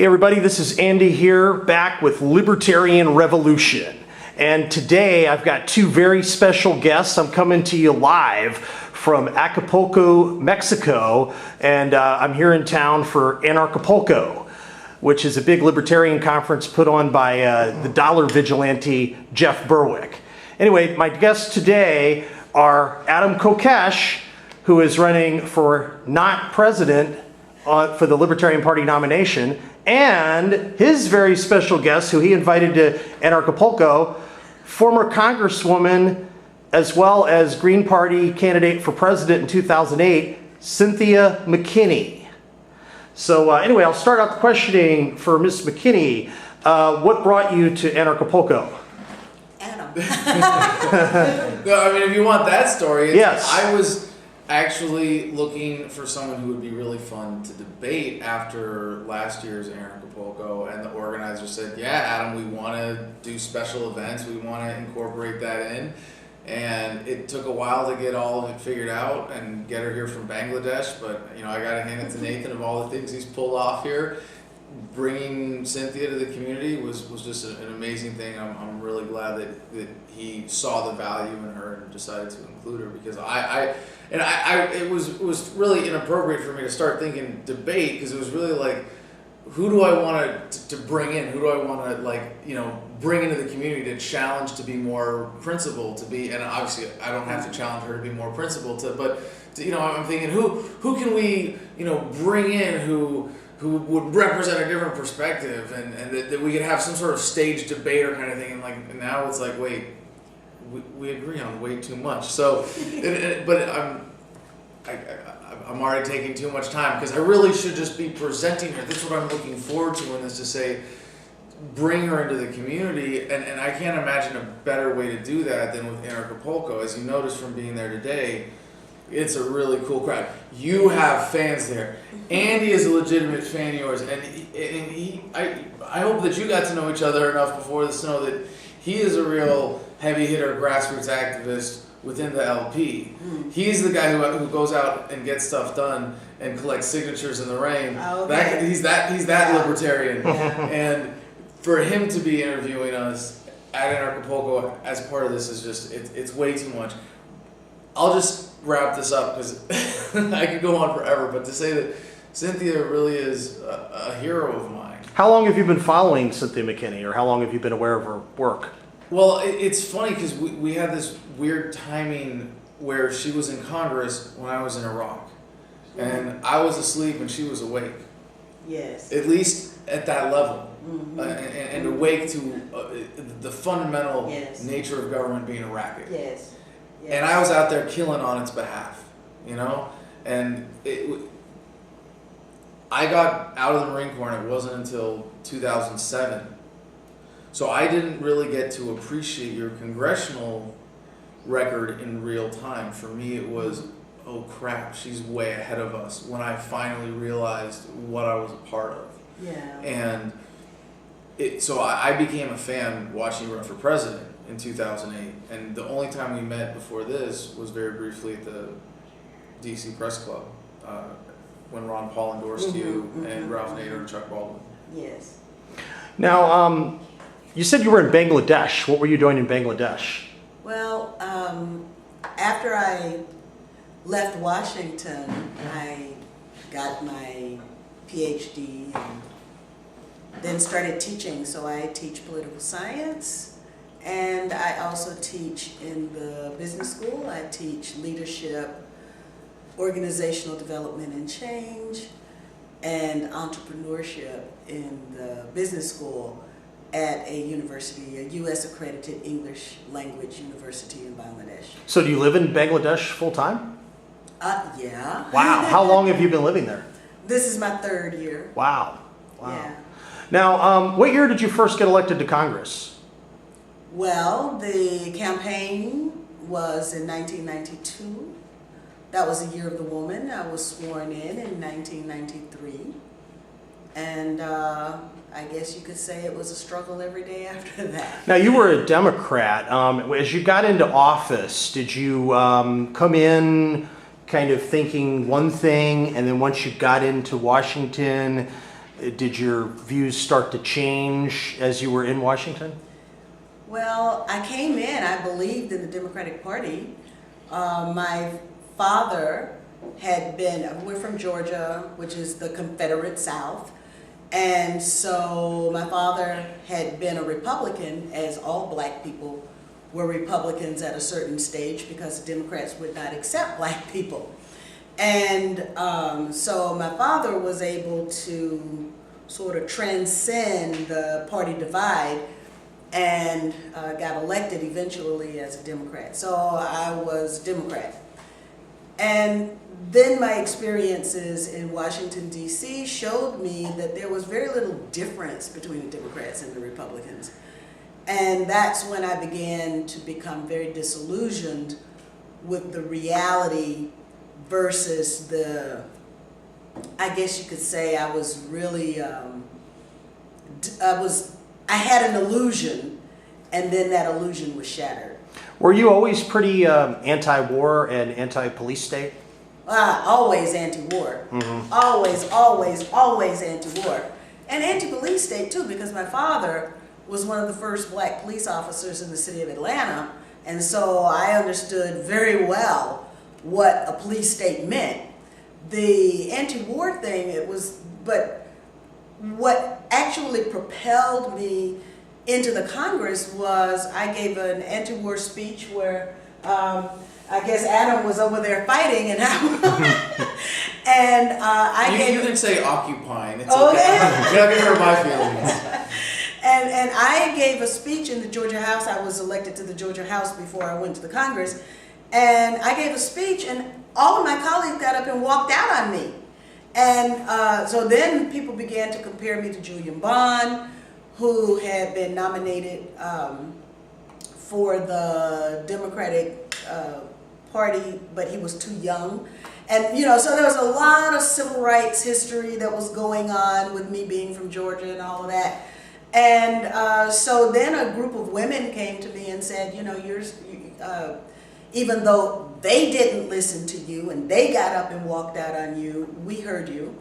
Hey everybody, this is Andy here, back with Libertarian Revolution. And today I've got two very special guests. I'm coming to you live from Acapulco, Mexico, and I'm here in town for Anarchapulco, which is a big libertarian conference put on by the dollar vigilante Jeff Berwick. Anyway, my guests today are Adam Kokesh, who is running for not president for the Libertarian Party nomination, and his very special guest, who he invited to Anarchapulco, former Congresswoman, as well as Green Party candidate for president in 2008, Cynthia McKinney. So anyway, I'll start out the questioning for Ms. McKinney. What brought you to Anarchapulco? Adam. No, I mean, if you want that story, yes. I was actually looking for someone who would be really fun to debate after last year's Anarchapulco, and the organizer said, yeah, Adam, we want to do special events, we want to incorporate that in. And it took a while to get all of it figured out and get her here from Bangladesh, but you know, I got to hand it to Nathan of all the things he's pulled off here. Bringing Cynthia to the community was just an amazing thing. I'm really glad that he saw the value in her and decided to include her, because it was really inappropriate for me to start thinking debate, because it was really like, who do I want to bring in? Who do I want to bring into the community to challenge to be more principled, to be, and obviously I don't have to challenge her to be more principled, I'm thinking who can we bring in who would represent a different perspective, and that we could have some sort of stage debate or kind of thing, and now it's like, wait, we agree on way too much. So, but I'm already taking too much time, because I really should just be presenting her. That's what I'm looking forward to, in this, to say, bring her into the community, and I can't imagine a better way to do that than with Anarchapulco. As you noticed from being there today, it's a really cool crowd. You have fans there. Andy is a legitimate fan of yours, and I hope that you got to know each other enough before this to know that he is a real heavy hitter, grassroots activist within the LP. He's the guy who goes out and gets stuff done and collects signatures in the rain. Okay. He's that libertarian, and for him to be interviewing us at Anarchapulco as part of this is just it's way too much. I'll just wrap this up, because I could go on forever, but to say that Cynthia really is a hero of mine. How long have you been following Cynthia McKinney, or how long have you been aware of her work? Well, it's funny, because we had this weird timing where she was in Congress when I was in Iraq. And I was asleep and she was awake. Yes. At least at that level. And awake to the fundamental nature of government being a racket. Yes. And I was out there killing on its behalf, and I got out of the Marine Corps, and it wasn't until 2007. So I didn't really get to appreciate your congressional record in real time. For me, it was, oh crap, she's way ahead of us, when I finally realized what I was a part of. Yeah. And so I became a fan watching you run for president in 2008, and the only time we met before this was very briefly at the DC Press Club, when Ron Paul endorsed you and Ralph Nader and Chuck Baldwin. Yes. Now, you said you were in Bangladesh. What were you doing in Bangladesh? Well, after I left Washington, I got my PhD and then started teaching. So I teach political science, and I also teach in the business school. I teach leadership, organizational development and change, and entrepreneurship in the business school at a university, a U.S. accredited English language university in Bangladesh. So do you live in Bangladesh full time? Yeah. Wow. How long have you been living there? This is my third year. Wow. Yeah. Now, what year did you first get elected to Congress? Well, the campaign was in 1992. That was the year of the woman. I was sworn in 1993. And I guess you could say it was a struggle every day after that. Now, you were a Democrat. As you got into office, did you come in kind of thinking one thing, and then once you got into Washington, Did your views start to change as you were in Washington? Well, I came in, I believed in the Democratic Party. My father had been, we're from Georgia, which is the Confederate South. And so my father had been a Republican, as all black people were Republicans at a certain stage, because the Democrats would not accept black people. And so my father was able to sort of transcend the party divide and got elected eventually as a Democrat. So I was Democrat. And then my experiences in Washington, D.C. showed me that there was very little difference between the Democrats and the Republicans. And that's when I began to become very disillusioned with the reality versus the, I guess you could say I was really, I had an illusion, and then that illusion was shattered. Were you always pretty anti-war and anti-police state? Always anti-war. Mm-hmm. Always anti-war. And anti-police state too, because my father was one of the first black police officers in the city of Atlanta, and so I understood very well what a police state meant. The anti-war thing, but what actually propelled me into the Congress was I gave an anti-war speech where I guess Adam was over there fighting, and You can say occupying. It's okay. You're not gonna hurt my feelings. And I gave a speech in the Georgia House. I was elected to the Georgia House before I went to the Congress. And I gave a speech, and all of my colleagues got up and walked out on me. And so then people began to compare me to Julian Bond, who had been nominated for the Democratic Party, but he was too young. And, so there was a lot of civil rights history that was going on with me being from Georgia and all of that. And so then a group of women came to me and said, even though they didn't listen to you and they got up and walked out on you, we heard you,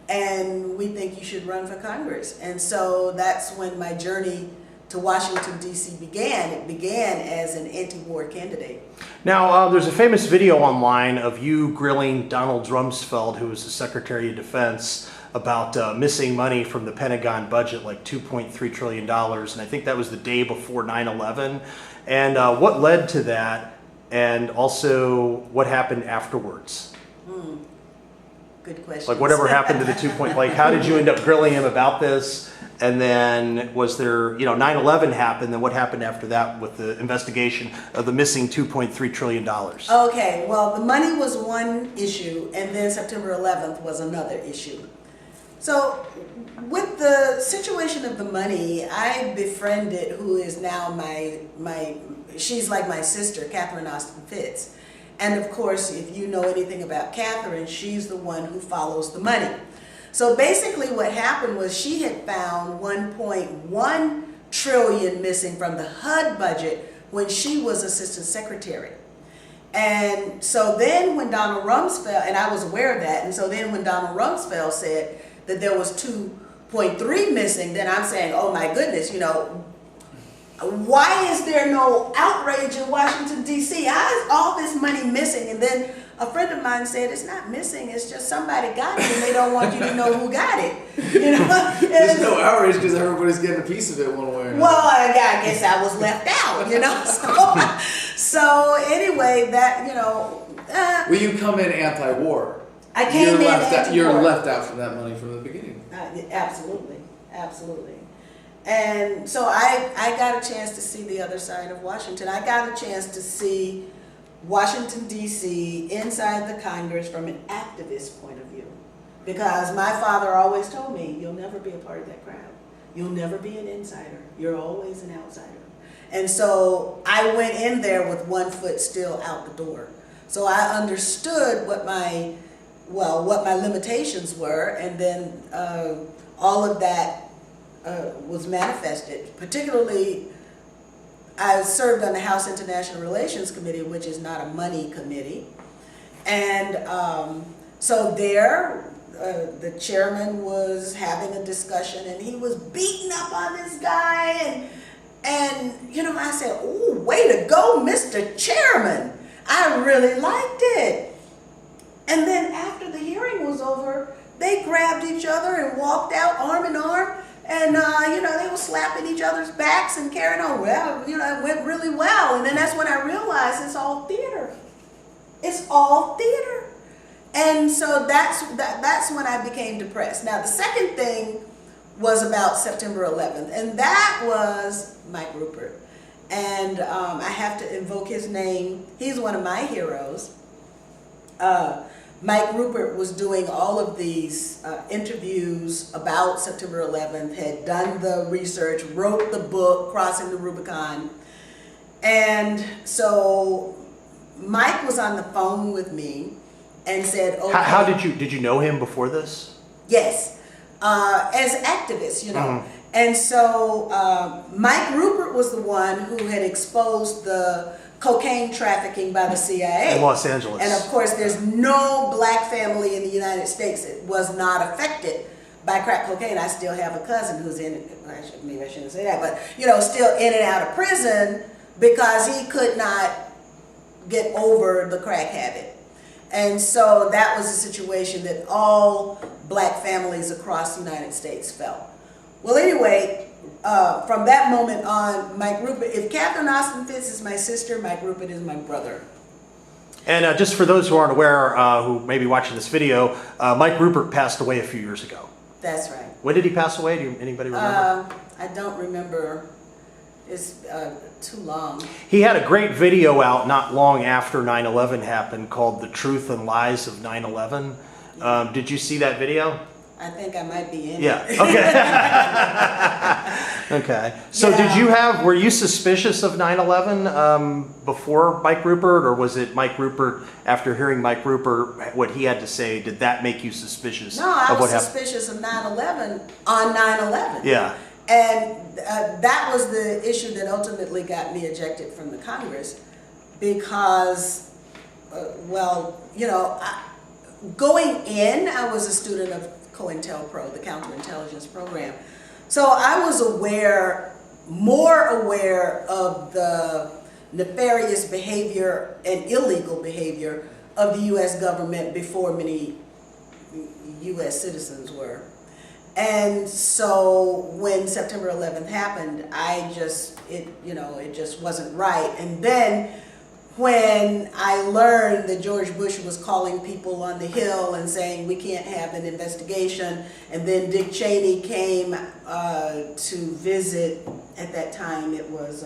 and we think you should run for Congress. And so that's when my journey to Washington, D.C. began. It began as an anti-war candidate. Now, there's a famous video online of you grilling Donald Rumsfeld, who was the Secretary of Defense, about missing money from the Pentagon budget, like $2.3 trillion. And I think that was the day before 9/11. And what led to that? And also, what happened afterwards? Good question. Like, whatever happened to the 2 point, like, how did you end up grilling him about this? And then was there, 9/11 happened, then what happened after that with the investigation of the missing $2.3 trillion? Okay, well, the money was one issue, and then September 11th was another issue. So with the situation of the money, I befriended, who is now she's like my sister, Catherine Austin Fitz. And of course, if you know anything about Catherine, she's the one who follows the money. So basically what happened was she had found 1.1 trillion missing from the HUD budget when she was assistant secretary. And so then when Donald Rumsfeld, and I was aware of that, and so then when Donald Rumsfeld said that there was 2.3 missing, then I'm saying, oh my goodness, why is there no outrage in Washington, D.C.? How is all this money missing? And then a friend of mine said, it's not missing, it's just somebody got it and they don't want you to know who got it. There's no outrage because everybody's getting a piece of it one way or another. Well, I guess I was left out, So anyway, that, Well, you come in anti-war. I came in anti-war. You're left out from that money from the beginning. Absolutely. And so I got a chance to see the other side of Washington. I got a chance to see Washington, D.C. inside the Congress from an activist point of view. Because my father always told me, you'll never be a part of that crowd. You'll never be an insider. You're always an outsider. And so I went in there with one foot still out the door. So I understood what my limitations were, and then all of that was manifested. Particularly, I served on the House International Relations Committee, which is not a money committee. And so there, the chairman was having a discussion and he was beating up on this guy and I said, "Oh, way to go, Mr. Chairman. I really liked it." And then after the hearing was over, they grabbed each other and walked out arm in arm. And, they were slapping each other's backs and carrying on. Well, it went really well. And then that's when I realized it's all theater. It's all theater. And so that's when I became depressed. Now, the second thing was about September 11th, and that was Mike Rupert. And I have to invoke his name. He's one of my heroes. Mike Rupert was doing all of these interviews about September 11th, had done the research, wrote the book, Crossing the Rubicon. And so Mike was on the phone with me and said, "Okay." How did you know him before this? Yes, as activists, And so Mike Rupert was the one who had exposed the cocaine trafficking by the CIA. In Los Angeles. And of course, there's no black family in the United States that was not affected by crack cocaine. I still have a cousin who's maybe I shouldn't say that, but still in and out of prison because he could not get over the crack habit. And so that was a situation that all black families across the United States felt. Well, anyway, from that moment on, Mike Rupert, if Catherine Austin Fitz is my sister, Mike Rupert is my brother. And just for those who aren't aware, who may be watching this video, Mike Rupert passed away a few years ago. That's right. When did he pass away? Anybody remember? I don't remember. It's too long. He had a great video out not long after 9/11 happened called "The Truth and Lies of 9/11." Did you see that video? I think I might be in it. Yeah. Okay. Okay. So were you suspicious of 9/11 before Mike Rupert, or was it Mike Rupert, after hearing Mike Rupert, what he had to say, did that make you suspicious No, I of was what happened? suspicious of 9/11 on 9/11. Yeah. And that was the issue that ultimately got me ejected from the Congress because, going in, I was a student of COINTEL PRO, the counterintelligence program. So I was more aware of the nefarious behavior and illegal behavior of the U.S. government before many U.S. citizens were. And so when September 11th happened, it just wasn't right. And then when I learned that George Bush was calling people on the Hill and saying we can't have an investigation, and then Dick Cheney came to visit, at that time it was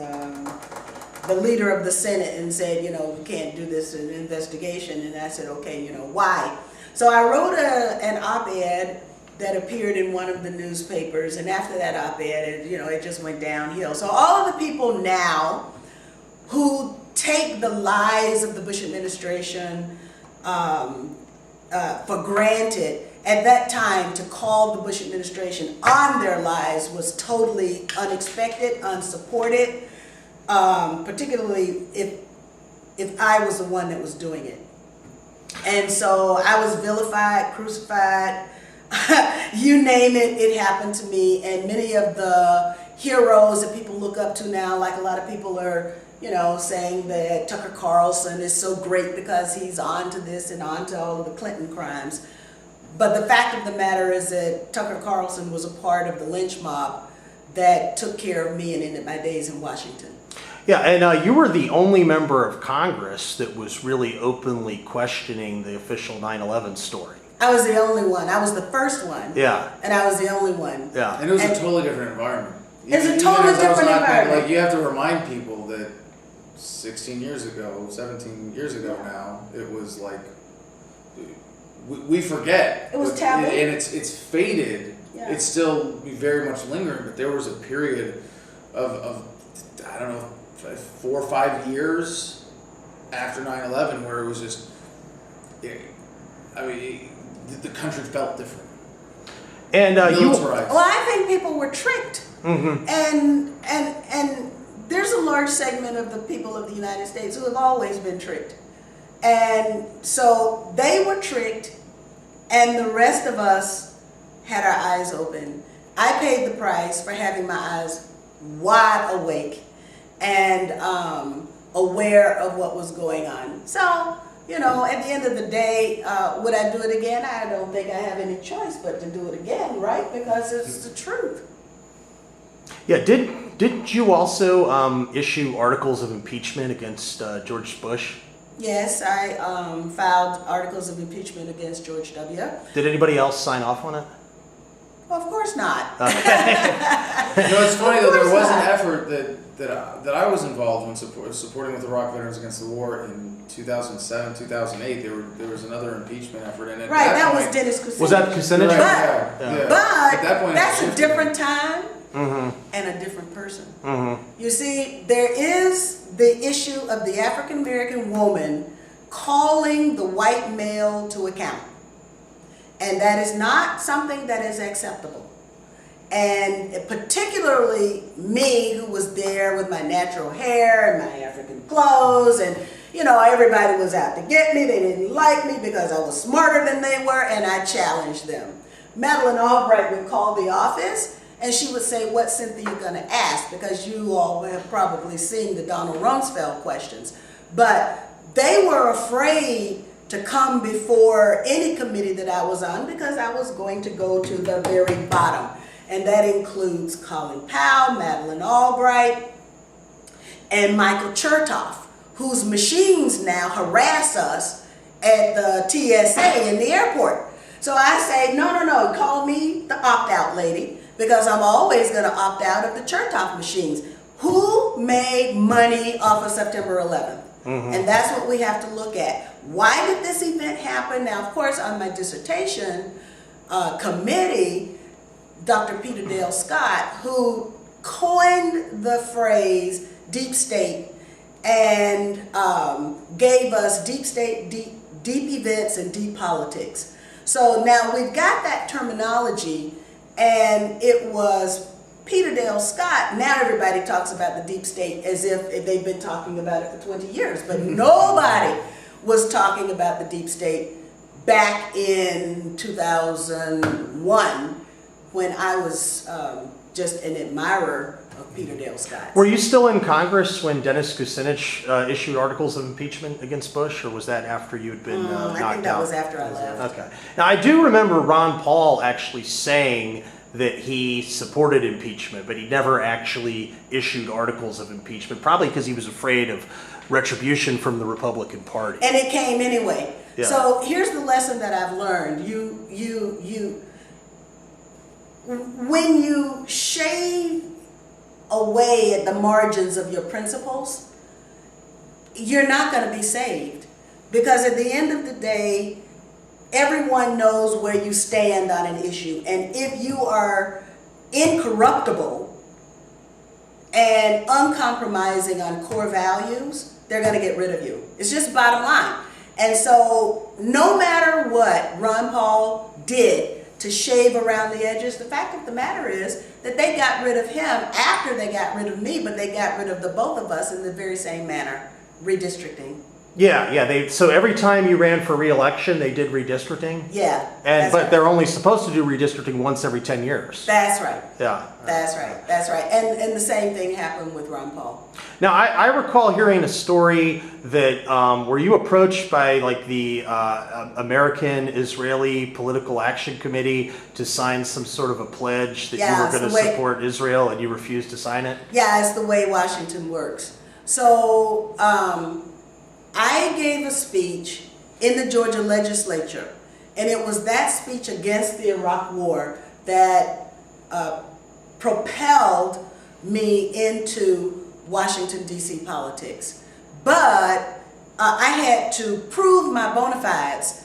the leader of the Senate, and said, we can't do this in an investigation. And I said, okay, why? So I wrote an op-ed that appeared in one of the newspapers, and after that op-ed, it just went downhill. So all of the people now who take the lies of the Bush administration for granted, at that time, to call the Bush administration on their lies was totally unexpected, unsupported, particularly if I was the one that was doing it. And so I was vilified, crucified, you name it, it happened to me. And many of the heroes that people look up to now, like a lot of people are, saying that Tucker Carlson is so great because he's on to this and on to all of the Clinton crimes. But the fact of the matter is that Tucker Carlson was a part of the lynch mob that took care of me and ended my days in Washington. Yeah, and you were the only member of Congress that was really openly questioning the official 9/11 story. I was the only one. I was the first one. Yeah. And I was the only one. Yeah. And it was a totally different environment. It's a totally different environment. Like, you have to remind people that 16 years ago, 17 years ago now, it was like, we forget. It was taboo. And it's faded. Yeah. It's still very much lingering, but there was a period of I don't know, 4 or 5 years after 9/11 where it was just, the country felt different. And militarized. Well, I think people were tricked. Mm-hmm. And there's a large segment of the people of the United States who have always been tricked. And so they were tricked And the rest of us had our eyes open. I paid the price for having my eyes wide awake and aware of what was going on. So, you know, at the end of the day, would I do it again? I don't think I have any choice but to do it again, right? Because it's the truth. Yeah, didn't you also issue articles of impeachment against George Bush? Yes, I filed articles of impeachment against George W. Did anybody else sign off on it? Well, of course not. You know, it's funny though. There was an effort that I was involved in supporting with Iraq Veterans Against the War in 2007, 2008. There was another impeachment effort, and at Right, that point, was Dennis Kucinich. Was that Kucinich? But, Yeah. but At that point, that's a it's different time and a different person. You see, there is the issue of the African American woman calling the white male to account. And that is not something that is acceptable. And particularly me, who was there with my natural hair and my African clothes, and you know, everybody was out to get me. They didn't like me because I was smarter than they were, and I challenged them. Madeleine Albright would call the office, and she would say, "What's Cynthia going to ask?" Because you all have probably seen the Donald Rumsfeld questions. But they were afraid to come before any committee that I was on because I was going to go to the very bottom. And that includes Colin Powell, Madeleine Albright, and Michael Chertoff, whose machines now harass us at the TSA in the airport. So I say, no, call me the opt-out lady, because I'm always going to opt out of the Chertoff machines. Who made money off of September 11th? And that's what we have to look at. Why did this event happen? Now, of course, on my dissertation committee, Dr. Peter Dale Scott, who coined the phrase deep state and gave us deep state, deep events, and deep politics. So now we've got that terminology, and it was Peter Dale Scott. Now everybody talks about the deep state as if they've been talking about it for 20 years, but nobody was talking about the deep state back in 2001 when I was just an admirer of Peter Dale Scott. Were you still in Congress when Dennis Kucinich issued articles of impeachment against Bush, or was that after you had been knocked out? I think that was after I left. Okay. Now, I do remember Ron Paul actually saying that he supported impeachment, but he never actually issued articles of impeachment, probably because he was afraid of retribution from the Republican Party. And it came anyway. Yeah. So here's the lesson that I've learned. When you shave away at the margins of your principles, you're not going to be saved. Because at the end of the day, everyone knows where you stand on an issue. And if you are incorruptible and uncompromising on core values, they're going to get rid of you. It's just bottom line. And so no matter what Ron Paul did to shave around the edges, the fact of the matter is that they got rid of him after they got rid of me, but they got rid of the both of us in the very same manner, redistricting. Yeah. So every time you ran for re-election, they did redistricting. Yeah. But they're only supposed to do redistricting once every 10 years. That's right. Yeah. That's right. And the same thing happened with Ron Paul. Now, I recall hearing a story that were you approached by like the American Israeli Political Action Committee to sign some sort of a pledge that you were going to support Israel, and you refused to sign it? Yeah, it's the way Washington works. So I gave a speech in the Georgia legislature, and it was that speech against the Iraq War that propelled me into Washington, D.C. politics. But I had to prove my bona fides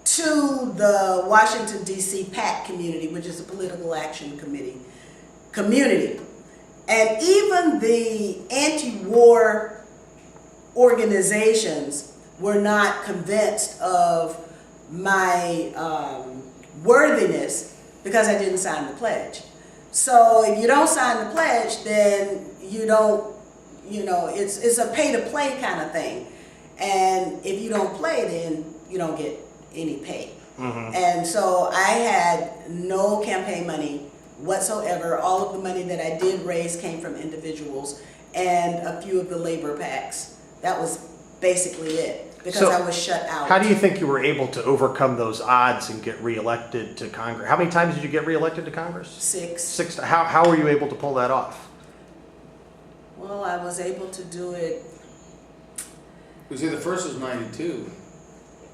to the Washington, D.C. PAC community, which is a political action community. And even the anti-war organizations were not convinced of my worthiness because I didn't sign the pledge. So if you don't sign the pledge, then you don't, it's a pay to play kind of thing. And if you don't play, then you don't get any pay. And so I had no campaign money whatsoever. All of the money that I did raise came from individuals and a few of the labor PACs. That was basically it, because So, I was shut out. How do you think you were able to overcome those odds and get reelected to Congress? How many times did you get reelected to Congress? 6. 6. How were you able to pull that off? Well, I was able to do it. We see the first was 92.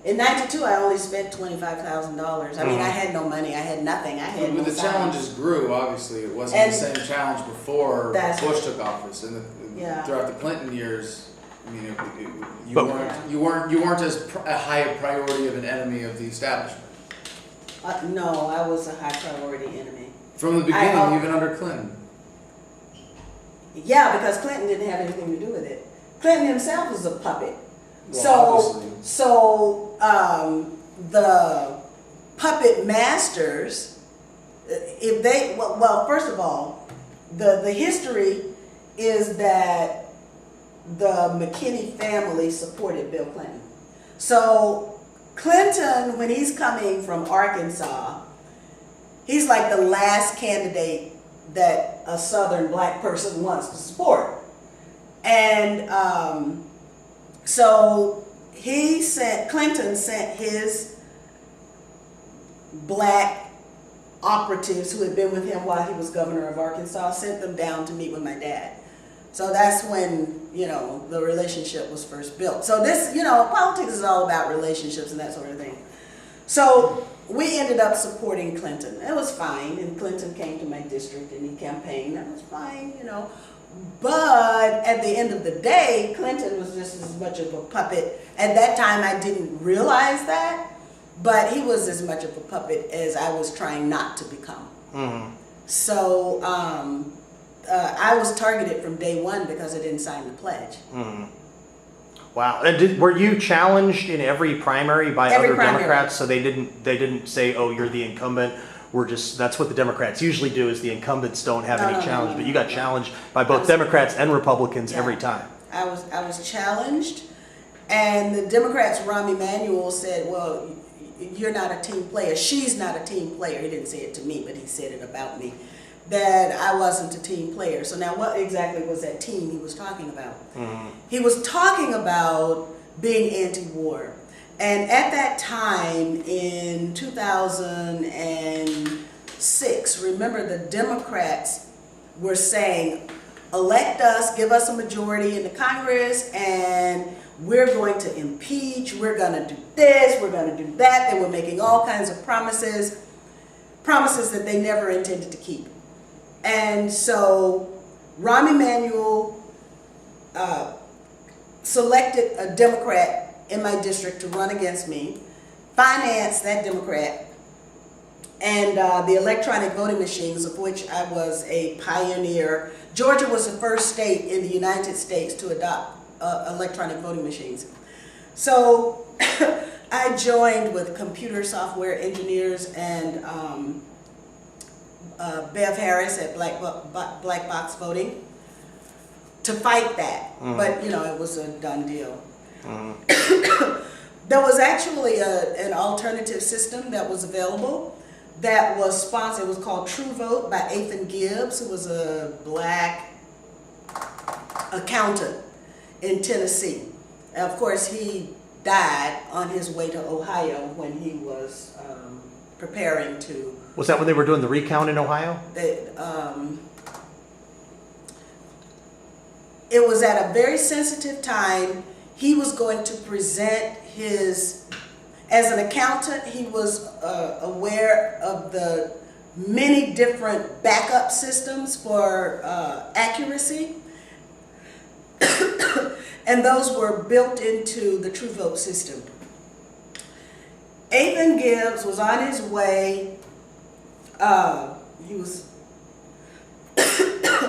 In 92, I only spent $25,000. I mean, I had no money. I had nothing. I had no But the signs. challenges grew, obviously. It wasn't And the same challenge before that's Bush took office. And Yeah. throughout the Clinton years, I mean, you But- weren't as a high a priority of an enemy of the establishment. No, I was a high priority enemy. From the beginning, I- even under Clinton. Yeah, because Clinton didn't have anything to do with it. Clinton himself was a puppet. Well, obviously. The puppet masters, if they, well, first of all, the history is that the McKinney family supported Bill Clinton. So Clinton, when he's coming from Arkansas, he's like the last candidate that a Southern black person wants to support. And so Clinton sent his black operatives who had been with him while he was governor of Arkansas, sent them down to meet with my dad. So that's when, the relationship was first built. So this, politics is all about relationships and that sort of thing. So we ended up supporting Clinton. It was fine, and Clinton came to my district and he campaigned. That was fine, But at the end of the day, Clinton was just as much of a puppet. At that time, I didn't realize that, but he was as much of a puppet as I was trying not to become. So I was targeted from day one because I didn't sign the pledge. Wow. And were you challenged in every primary by Every other primary. Democrats? So they didn't say, "Oh, you're the incumbent." That's what the Democrats usually do, is the incumbents don't have any challenge. But you got challenged by both Democrats and Republicans every time. I was challenged, and the Democrats, Rahm Emanuel, said, "Well, you're not a team player. She's not a team player." He didn't say it to me, but he said it about me, that I wasn't a team player. So now what exactly was that team he was talking about? He was talking about being anti-war. And at that time, in 2006, remember, the Democrats were saying, elect us, give us a majority in the Congress, and we're going to impeach, we're going to do this, we're going to do that. They were making all kinds of promises that they never intended to keep. And so Rahm Emanuel selected a Democrat in my district to run against me, financed that Democrat, and the electronic voting machines, of which I was a pioneer. Georgia was the first state in the United States to adopt electronic voting machines. So I joined with computer software engineers and Bev Harris at Black Box Voting to fight that. But, it was a done deal. There was actually an alternative system that was available that was sponsored. It was called True Vote by Athan Gibbs, who was a black accountant in Tennessee. And of course, he died on his way to Ohio when he was preparing to. Was that when they were doing the recount in Ohio? It was at a very sensitive time. He was going to present as an accountant, he was aware of the many different backup systems for accuracy. And those were built into the True Vote system. Athan Gibbs was on his way,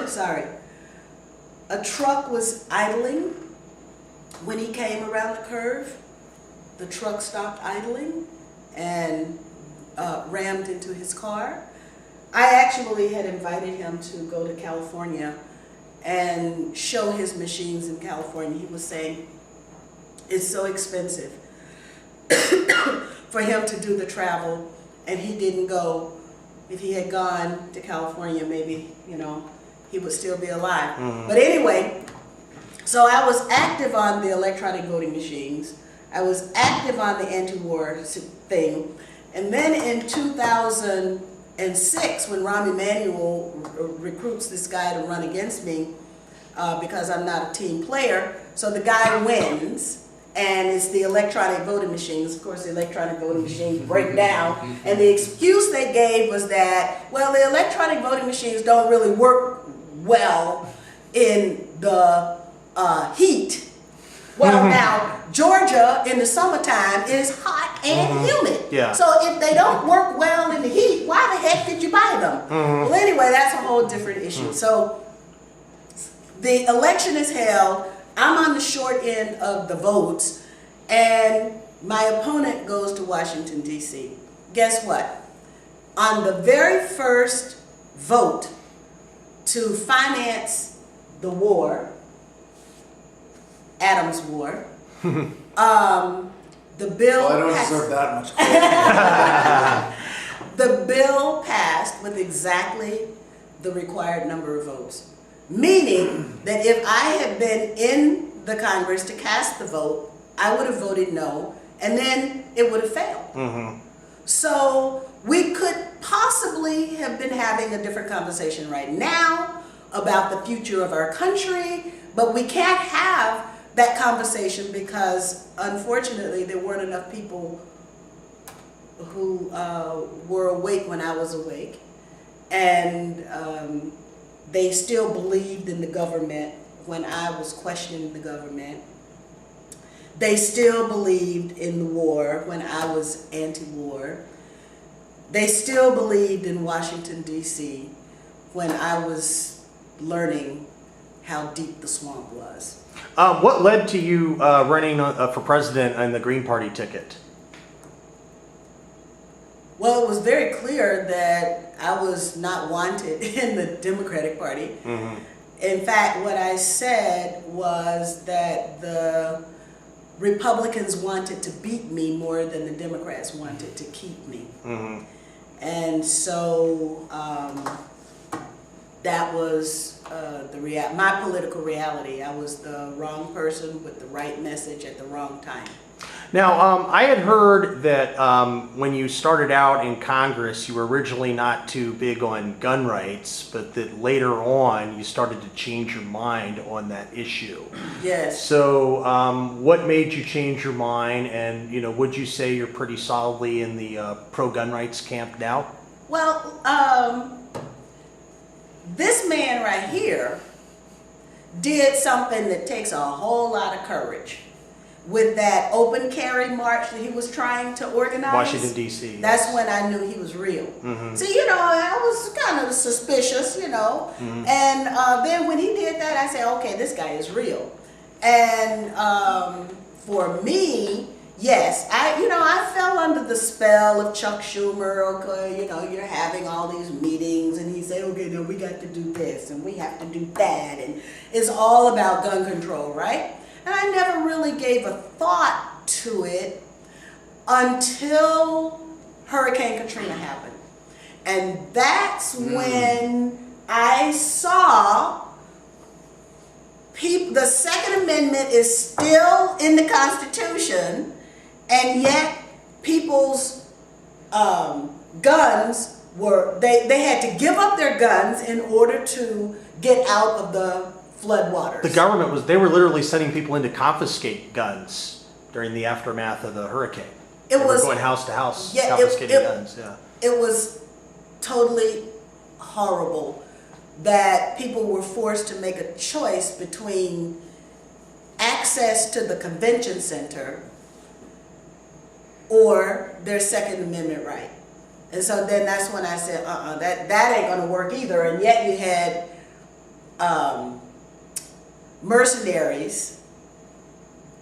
sorry, a truck was idling. When he came around the curve, the truck stopped idling and rammed into his car. I actually had invited him to go to California and show his machines in California. He was saying, it's so expensive for him to do the travel, and he didn't go. If he had gone to California, maybe, he would still be alive. But anyway, so I was active on the electronic voting machines. I was active on the anti-war thing. And then in 2006, when Rahm Emanuel recruits this guy to run against me, because I'm not a team player, so the guy wins. And it's the electronic voting machines. Of course, the electronic voting machines break down. And the excuse they gave was that, well, the electronic voting machines don't really work well in the heat. Well, now, Georgia in the summertime is hot and humid. Yeah. So if they don't work well in the heat, why the heck did you buy them? Well, anyway, that's a whole different issue. So the election is held. I'm on the short end of the votes, and my opponent goes to Washington, D.C. Guess what? On the very first vote to finance the war, Adam's war, the bill Well, I don't passed. deserve that much. The bill passed with exactly the required number of votes. Meaning that if I had been in the Congress to cast the vote, I would have voted no, and then it would have failed. So we could possibly have been having a different conversation right now about the future of our country, but we can't have that conversation because, unfortunately, there weren't enough people who were awake when I was awake, and they still believed in the government when I was questioning the government. They still believed in the war when I was anti-war. They still believed in Washington, D.C. when I was learning how deep the swamp was. What led to you running for president on the Green Party ticket? Well, it was very clear that I was not wanted in the Democratic Party. In fact, what I said was that the Republicans wanted to beat me more than the Democrats wanted to keep me. And so that was my political reality. I was the wrong person with the right message at the wrong time. Now, I had heard that when you started out in Congress, you were originally not too big on gun rights, but that later on you started to change your mind on that issue. Yes. So what made you change your mind, and would you say you're pretty solidly in the pro-gun rights camp now? Well, this man right here did something that takes a whole lot of courage. With that open carry march that he was trying to organize. Washington, D.C. That's when I knew he was real. See, I was kind of suspicious, And then when he did that, I said, okay, this guy is real. And for me, yes, I fell under the spell of Chuck Schumer. Okay, you're having all these meetings, and he said, okay, no, we got to do this, and we have to do that, and it's all about gun control, right? And I never really gave a thought to it until Hurricane Katrina happened. And that's when I saw the Second Amendment is still in the Constitution, and yet people's guns they had to give up their guns in order to get out of the floodwaters. The government they were literally sending people in to confiscate guns during the aftermath of the hurricane. They were going house to house, confiscating guns. Yeah. It was totally horrible that people were forced to make a choice between access to the convention center or their Second Amendment right. And so then that's when I said, that ain't gonna work either. And yet you had mercenaries,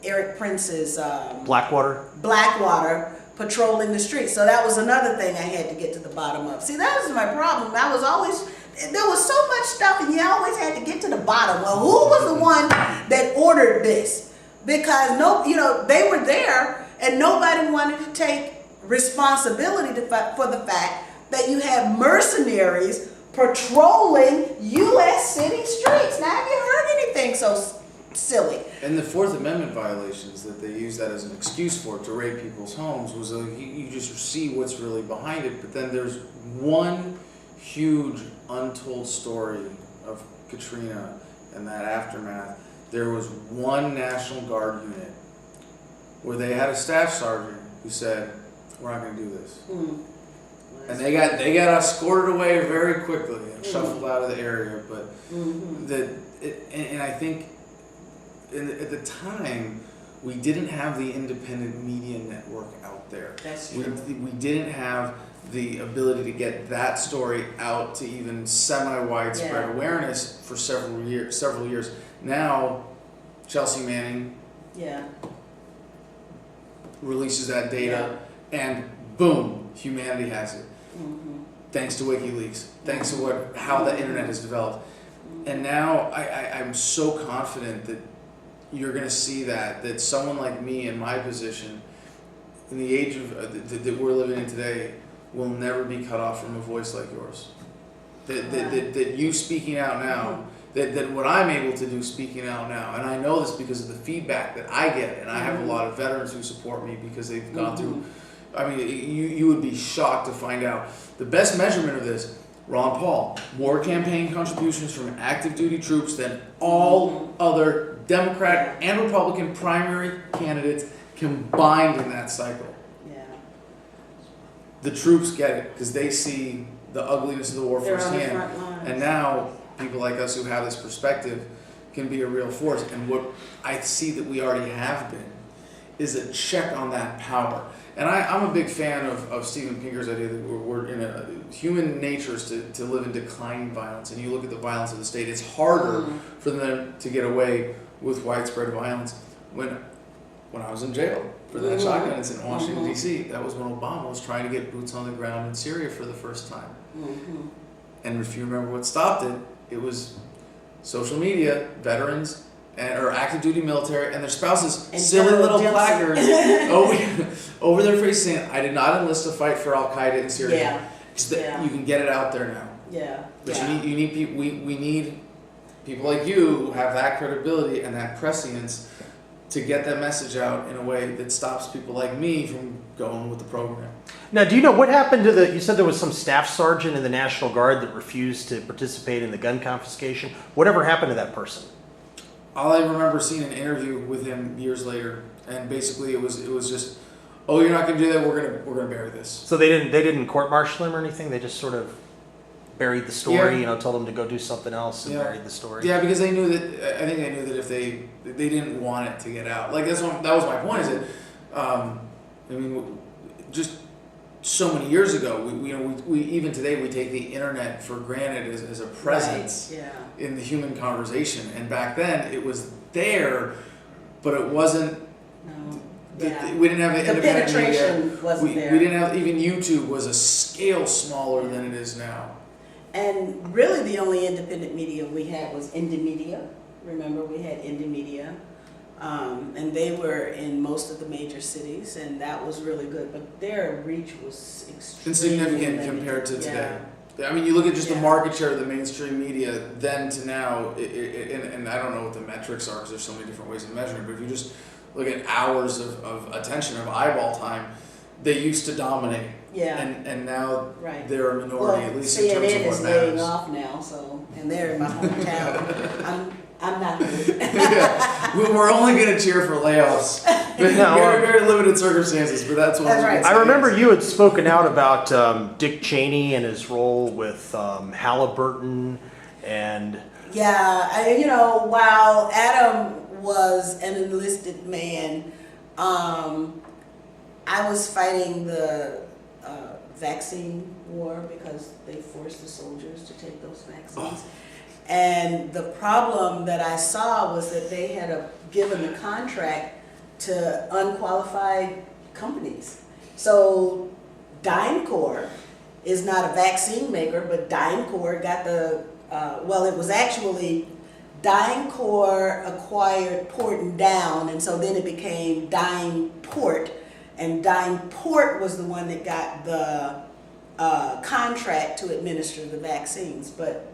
Eric Prince's Blackwater patrolling the streets. So that was another thing I had to get to the bottom of. See, that was my problem. There was so much stuff, and you always had to get to the bottom. Well, who was the one that ordered this? Because they were there, and nobody wanted to take responsibility for the fact that you have mercenaries patrolling U.S. city streets. Now, have you heard anything so silly? And the Fourth Amendment violations that they use that as an excuse for to raid people's homes was you just see what's really behind it. But then there's one huge untold story of Katrina and that aftermath. There was one National Guard unit where they had a staff sergeant who said, "We're not going to do this." And they got escorted away very quickly and shuffled out of the area. But and I think at the time we didn't have the independent media network out there. That's true. We didn't have the ability to get that story out to even semi-widespread awareness for several years. Now, Chelsea Manning releases that data, and boom, humanity has it. Thanks to WikiLeaks, thanks to how the internet has developed. And now I'm so confident that you're going to see that someone like me in my position, in the age of that we're living in today, will never be cut off from a voice like yours. That you speaking out now, that what I'm able to do speaking out now, and I know this because of the feedback that I get, and I have a lot of veterans who support me because they've gone through. I mean, you would be shocked to find out the best measurement of this. Ron Paul, more campaign contributions from active duty troops than all other Democrat and Republican primary candidates combined in that cycle. The troops get it because they see the ugliness of the war firsthand. And now people like us who have this perspective can be a real force. And what I see that we already have been is a check on that power. And I'm a big fan of Steven Pinker's idea that we're in human nature is to live in declining violence. And you look at the violence of the state, it's harder for them to get away with widespread violence. When I was in jail for that shotgun incident in Washington, D.C., that was when Obama was trying to get boots on the ground in Syria for the first time. And if you remember what stopped it, it was social media, veterans, or active duty military, and their spouses, and silly little placards over their face saying, "I did not enlist to fight for Al Qaeda in Syria." You can get it out there now. But you need people. We need people like you who have that credibility and that prescience to get that message out in a way that stops people like me from going with the program. Now, do you know what happened to you said there was some staff sergeant in the National Guard that refused to participate in the gun confiscation. Whatever happened to that person? All I remember seeing an interview with him years later, and basically it was just, "Oh, you're not going to do that. We're gonna bury this." So they didn't court-martial him or anything. They just sort of buried the story. Told him to go do something else and buried the story. Yeah, because they knew that. I think they knew that if they didn't want it to get out. Like that was my point. Is that just so many years ago, we even today we take the internet for granted as a presence in the human conversation, and back then it was there, but it wasn't. We didn't have the independent penetration media. Wasn't there. We didn't have, even YouTube was a scale smaller than it is now. And really, the only independent media we had was Indymedia. Remember, we had Indymedia. And they were in most of the major cities, and that was really good. But their reach was extremely insignificant limited. compared to today. I mean, you look at just the market share of the mainstream media then to now, and I don't know what the metrics are because there's so many different ways of measuring it, but if you just look at hours of attention, of eyeball time, they used to dominate. And now they're a minority, at least CNN in terms of what is matters. laying off now, and they're in my hometown. I'm not good. We're only going to cheer for layoffs. Very limited circumstances, but that's what right. I remember you had spoken out about Dick Cheney and his role with Halliburton and... while Adam was an enlisted man, I was fighting the vaccine war because they forced the soldiers to take those vaccines. And the problem that I saw was that they had given the contract to unqualified companies. So DynCorp is not a vaccine maker, but DynCorp got it was actually DynCorp acquired Port and Down, and so then it became DynPort, and Port was the one that got the contract to administer the vaccines. But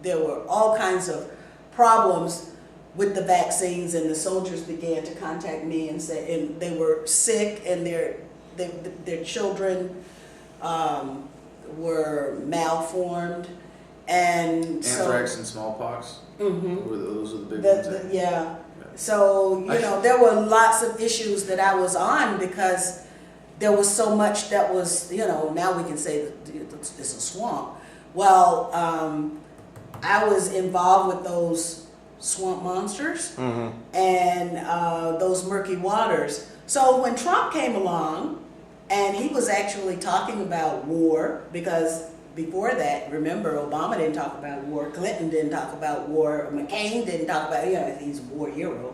there were all kinds of problems with the vaccines, and the soldiers began to contact me and say, and they were sick, and their children were malformed, and Anthrax and smallpox. Those are the big ones. Yeah. So there were lots of issues that I was on because there was so much that was now we can say that it's a swamp. Well, I was involved with those swamp monsters and those murky waters. So when Trump came along, and he was actually talking about war, because before that, remember, Obama didn't talk about war, Clinton didn't talk about war, McCain didn't talk about, he's a war hero.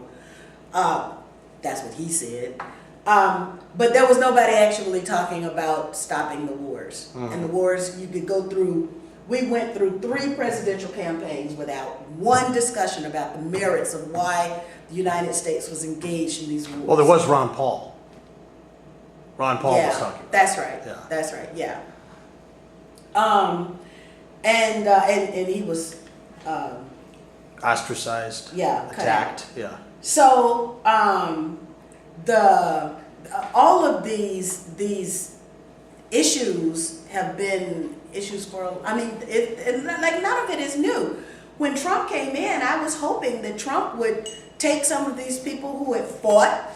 That's what he said. But there was nobody actually talking about stopping the wars. And the wars, you could go through. We went through 3 presidential campaigns without one discussion about the merits of why the United States was engaged in these wars. Well, there was Ron Paul. Ron Paul was talking. That's right. Yeah. That's right. Yeah. And he was Ostracized. Yeah, cut Attacked. Yeah. so all of these issues have been issues for, like none of it is new. When Trump came in, I was hoping that Trump would take some of these people who had fought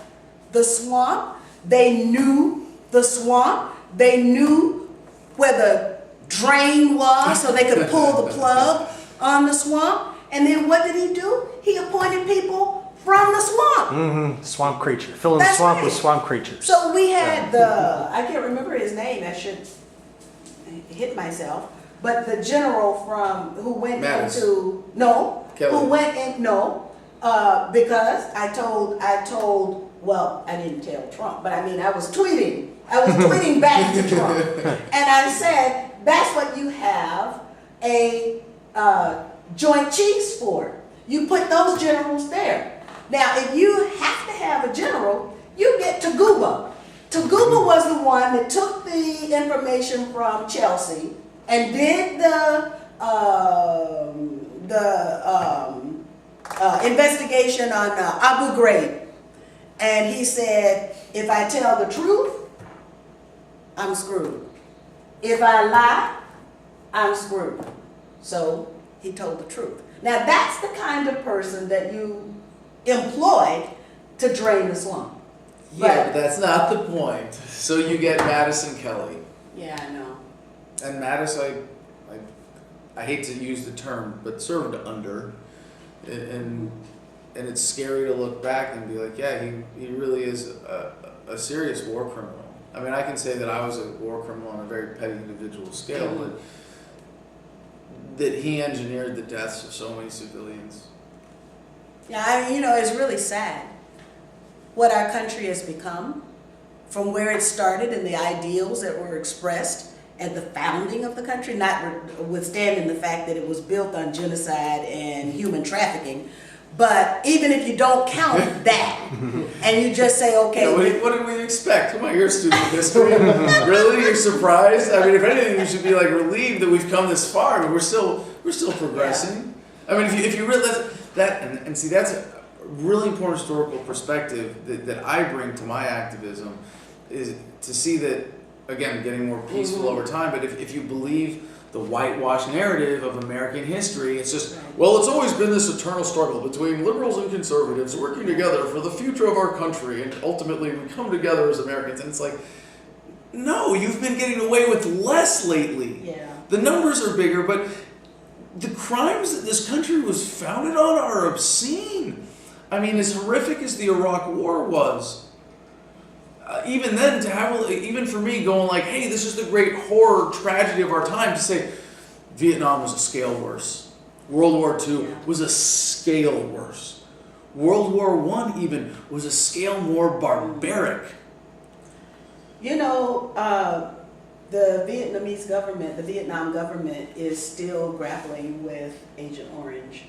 the swamp. They knew the swamp. They knew where the drain was, so they could pull the plug on the swamp. And then what did he do? He appointed people from the swamp. Swamp creature. Filling the That's swamp right. with swamp creatures. So we had I can't remember his name, I should hit myself, but the general who went Mattis. who went in, because I told, well, I didn't tell Trump, but I was tweeting. I was tweeting back to Trump. And I said, that's what you have a Joint Chiefs for. You put those generals there. Now, if you have to have a general, you get Taguba. Taguba was the one that took the information from Chelsea and did the investigation on Abu Ghraib. And he said, if I tell the truth, I'm screwed. If I lie, I'm screwed. So he told the truth. Now that's the kind of person that you employ to drain the swamp. Yeah, but that's not the point. So you get Mattis and Kelly. Yeah, I know. And Mattis, I hate to use the term, but served under. And it's scary to look back and be like, yeah, he really is a serious war criminal. I mean, I can say that I was a war criminal on a very petty individual scale, but that he engineered the deaths of so many civilians. Yeah, it's really sad what our country has become, from where it started and the ideals that were expressed at the founding of the country, notwithstanding the fact that it was built on genocide and human trafficking. But even if you don't count that, and you just say, okay. Yeah, what did we expect? Come on, you're a student of history. Really? You're surprised? I mean, if anything, you should be relieved that we've come this far. I mean, we're still progressing. Yeah. I mean, if you realize that, and see, that's a really important historical perspective that I bring to my activism, is to see that, again, getting more peaceful over time. But if you believe the whitewash narrative of American history, it's just, well, it's always been this eternal struggle between liberals and conservatives working together for the future of our country, and ultimately we come together as Americans. And it's like, no, you've been getting away with less lately. Yeah. The numbers are bigger, but the crimes that this country was founded on are obscene. I mean, as horrific as the Iraq War was, even then, to have, even for me, going like, hey, this is the great horror tragedy of our time, to say Vietnam was a scale worse. World War II was a scale worse. World War I even was a scale more barbaric. The Vietnamese government, the Vietnam government, is still grappling with Agent Orange.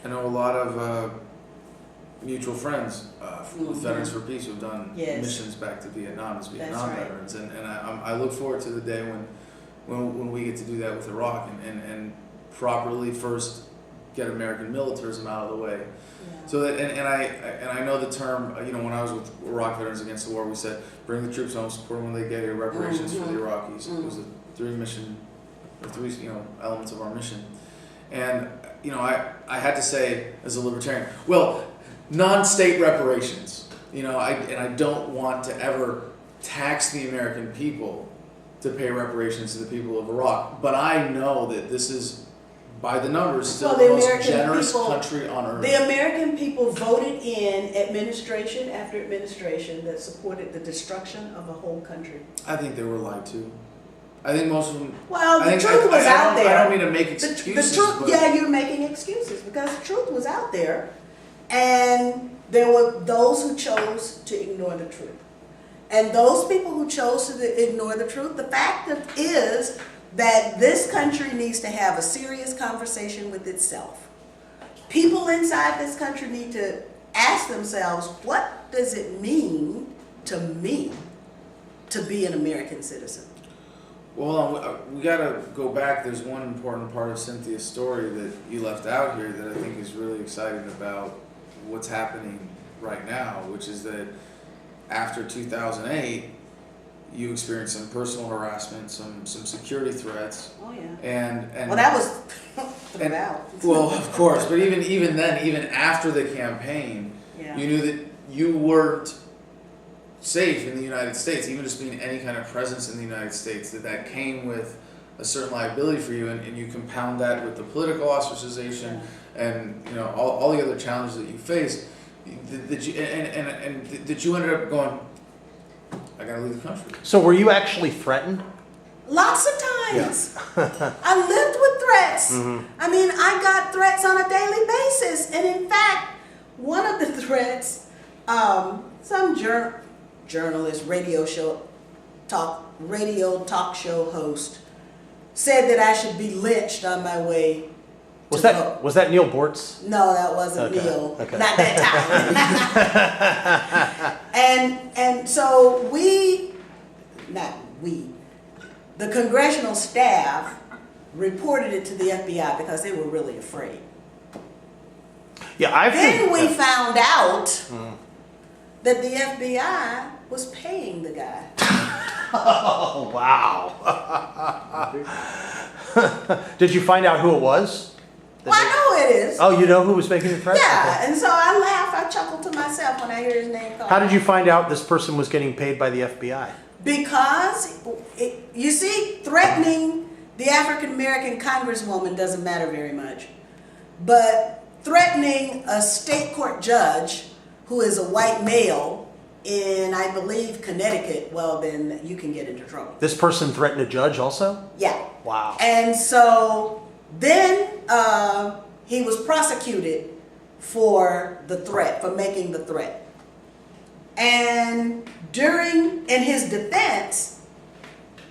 I know a lot of mutual friends with Veterans for Peace who've done Yes. missions back to Vietnam as Vietnam That's right. veterans, and I look forward to the day when we get to do that with Iraq and properly first get American militarism out of the way. Yeah. So that and I know the term, when I was with Iraq Veterans Against the War, we said bring the troops home, support them when they get here, reparations for the Iraqis. It was the three elements of our mission. And I had to say as a libertarian, well, non-state reparations. I don't want to ever tax the American people to pay reparations to the people of Iraq, but I know that this is, by the numbers, still the most generous country on earth. The American people voted in administration after administration that supported the destruction of a whole country. I think they were lied to. I think most of them. Well, the truth was out there. I don't mean to make excuses. The truth, but yeah, you're making excuses because the truth was out there, and there were those who chose to ignore the truth. And those people who chose to ignore the truth, the fact is that this country needs to have a serious conversation with itself. People inside this country need to ask themselves, what does it mean to me to be an American citizen? Well, we got to go back. There's one important part of Cynthia's story that you left out here that I think is really exciting about what's happening right now, which is that after 2008, you experienced some personal harassment, some security threats. Oh yeah. And well, that was throughout. Well, of course, but even then, even after the campaign, Yeah. you knew that you weren't safe in the United States, even just being any kind of presence in the United States, that came with a certain liability for you, and you compound that with the political ostracization and all the other challenges that you faced, that you ended up going, I gotta leave the country. So were you actually threatened? Lots of times. I lived with threats. I mean, I got threats on a daily basis. And in fact, one of the threats, some journalist, radio talk show host said that I should be lynched on my way Was to that vote. was that Neil Bortz? No, that wasn't Okay. Neil. Okay. Not that time. and so the congressional staff reported it to the FBI because they were really afraid. Yeah, Then we found out that the FBI was paying the guy. Oh, wow. Did you find out who it was? Well, I know it is. Oh, you know who was making the threat? Yeah, Okay. and so I laugh, I chuckle to myself when I hear his name called. How did you find out this person was getting paid by the FBI? Because, you see, threatening the African American congresswoman doesn't matter very much. But threatening a state court judge who is a white male in, I believe, Connecticut, well, then you can get into trouble. This person threatened a judge also? Yeah. Wow. And so then he was prosecuted for the threat, for making the threat. And in his defense,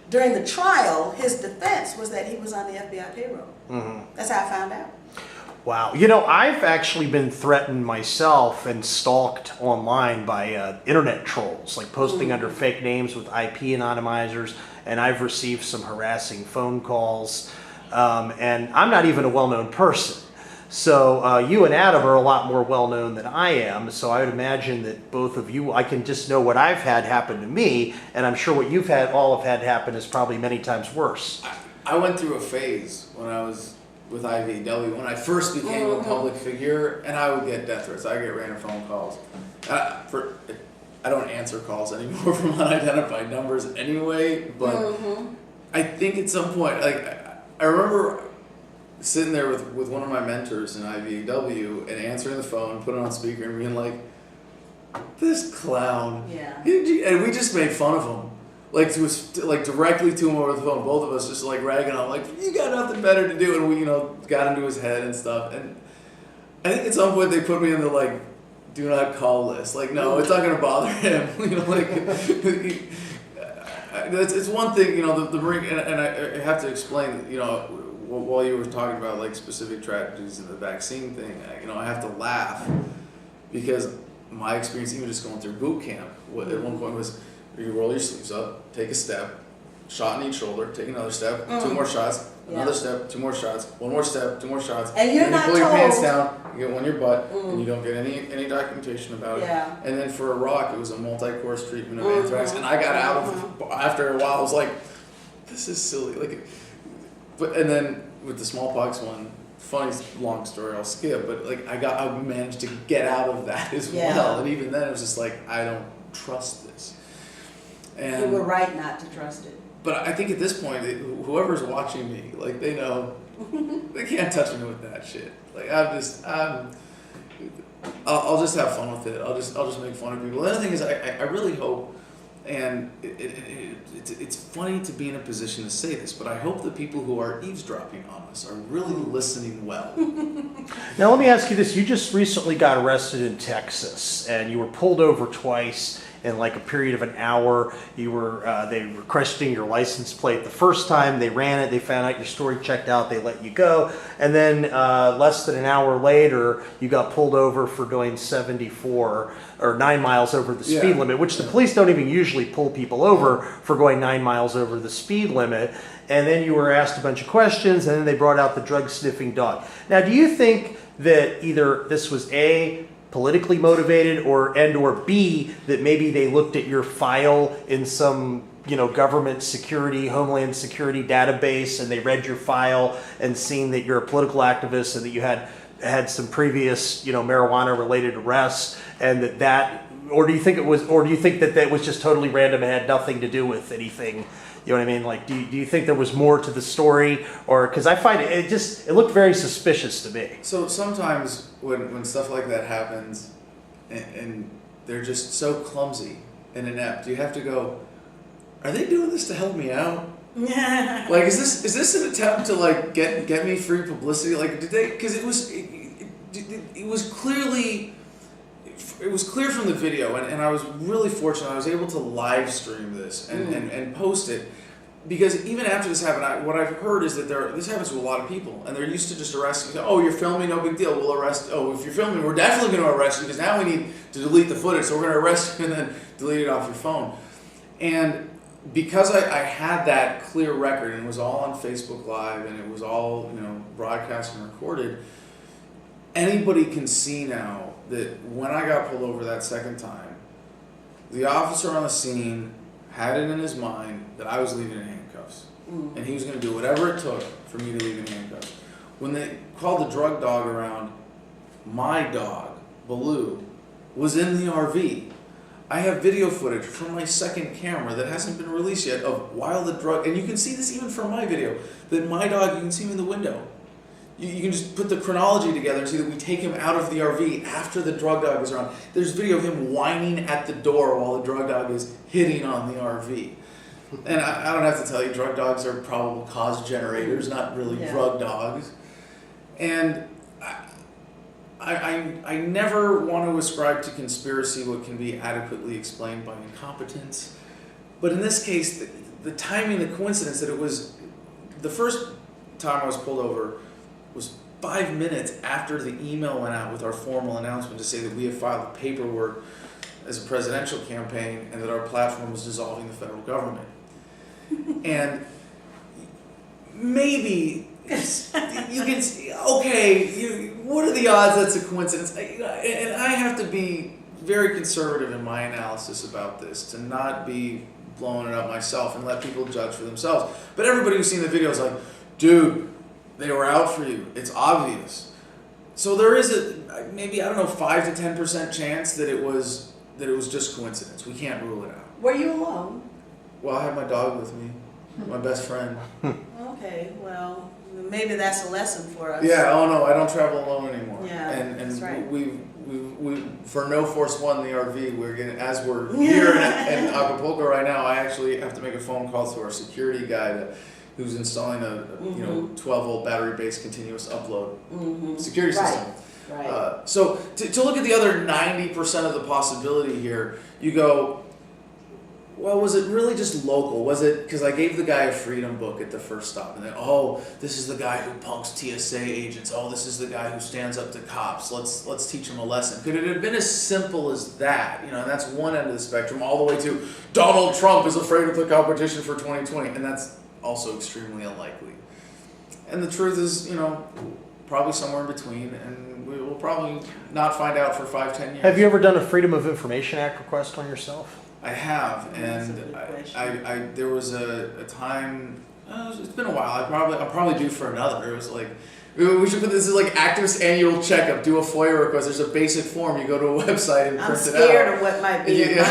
during the trial, his defense was that he was on the FBI payroll. That's how I found out. Wow. I've actually been threatened myself and stalked online by internet trolls, like posting under fake names with IP anonymizers, and I've received some harassing phone calls. And I'm not even a well-known person. So you and Adam are a lot more well-known than I am, so I would imagine that both of you, I can just know what I've had happen to me, and I'm sure what you've all have had happen is probably many times worse. I went through a phase when I was with IVW, when I first became a public figure, and I would get death threats. I get random phone calls. I don't answer calls anymore from unidentified numbers anyway, but I think at some point, I remember sitting there with one of my mentors in IVW and answering the phone, putting it on speaker and being like, this clown. Yeah. And we just made fun of him. Directly to him over the phone, both of us just ragging on him, you got nothing better to do, and we, got into his head and stuff. And I think at some point they put me on the do not call list. No, it's not gonna bother him. It's one thing, the Marine, and I have to explain, while you were talking about specific tragedies and the vaccine thing, I have to laugh because my experience, even just going through boot camp, at one point was you roll your sleeves up, take a step, shot in each shoulder, take another step, 2 more shots, another step, 2 more shots, 1 more step, 2 more shots, And you're you not pull your pants told. down, you get one in your butt, and you don't get any documentation about it. Yeah. And then for Iraq, it was a multi-course treatment of anthrax, and I got out of after a while. I was like, this is silly. And then with the smallpox one, funny long story, I'll skip. But I managed to get out of that as well. And even then, it was just like, I don't trust this. And You were right not to trust it. but I think at this point, whoever's watching me, they know they can't touch me with that shit. I'll just have fun with it. I'll just make fun of people. The other thing is, I really hope, and it's funny to be in a position to say this, but I hope the people who are eavesdropping on us are really listening well. Now let me ask you this: you just recently got arrested in Texas, and you were pulled over twice in a period of an hour. You were they were questioning your license plate the first time. They ran it. They found out your story checked out. They let you go. And then less than an hour later, you got pulled over for doing 74 or 9 miles over the speed limit, which the police don't even usually pull people over for going 9 miles over the speed limit. And then you were asked a bunch of questions, and then they brought out the drug-sniffing dog. Now, do you think that either this was A, politically motivated, or B, that maybe they looked at your file in some government security, homeland security database, and they read your file and seen that you're a political activist and that you had some previous marijuana related arrests, and or do you think that was just totally random and had nothing to do with anything? You know what I mean? Do you think there was more to the story, or because I find it looked very suspicious to me. So sometimes when stuff like that happens, and they're just so clumsy and inept, you have to go, are they doing this to help me out? Is this an attempt to get me free publicity? Did they? Because it was clearly. It was clear from the video, and I was really fortunate. I was able to live stream this and post it, because even after this happened, what I've heard is that this happens to a lot of people, and they're used to just arresting. Oh, you're filming, no big deal. We'll arrest. Oh, if you're filming, we're definitely going to arrest you, because now we need to delete the footage, so we're going to arrest you and then delete it off your phone. And because I had that clear record, and it was all on Facebook Live, and it was all broadcast and recorded, anybody can see now that when I got pulled over that second time, the officer on the scene had it in his mind that I was leaving in handcuffs. And he was going to do whatever it took for me to leave in handcuffs. When they called the drug dog around, my dog, Baloo, was in the RV. I have video footage from my second camera that hasn't been released yet of while the drug, and you can see this even from my video, that my dog, you can see him in the window. You can just put the chronology together and see that we take him out of the RV after the drug dog is around. There's video of him whining at the door while the drug dog is hitting on the RV. And I don't have to tell you, drug dogs are probable cause generators, not really drug dogs. And I never want to ascribe to conspiracy what can be adequately explained by incompetence. But in this case, the timing, the coincidence that it was the first time I was pulled over was 5 minutes after the email went out with our formal announcement to say that we have filed the paperwork as a presidential campaign and that our platform was dissolving the federal government. And maybe you can see, okay, what are the odds that's a coincidence? And I have to be very conservative in my analysis about this, to not be blowing it up myself and let people judge for themselves. But everybody who's seen the video is like, dude, they were out for you. It's obvious. So there is maybe 5 to 10% chance that it was just coincidence. We can't rule it out. Were you alone? Well, I had my dog with me, my best friend. Okay, well, maybe that's a lesson for us. Yeah. Oh no, I don't travel alone anymore. Yeah, and that's right. we for No Force One in the RV, we're here in Acapulco right now. I actually have to make a phone call to our security guy who's installing a 12-volt battery-based continuous upload security system. Right. So to look at the other 90% of the possibility here, you go, well, was it really just local? Was it because I gave the guy a freedom book at the first stop, and then, oh, this is the guy who punks TSA agents. Oh, this is the guy who stands up to cops. Let's teach him a lesson. Could it have been as simple as that? You know, and that's one end of the spectrum, all the way to Donald Trump is afraid of the competition for 2020, and that's also extremely unlikely. And the truth is, you know, probably somewhere in between, and we will probably not find out for 5-10 years. Have you ever done a Freedom of Information Act request on yourself? I have, That's a and good question. I there was a time. It's been a while. I'll probably do for another. It was like we should put this as like activist annual checkup. Do a FOIA request. There's a basic form. You go to a website and I'm print it out. scared of what might be in mine.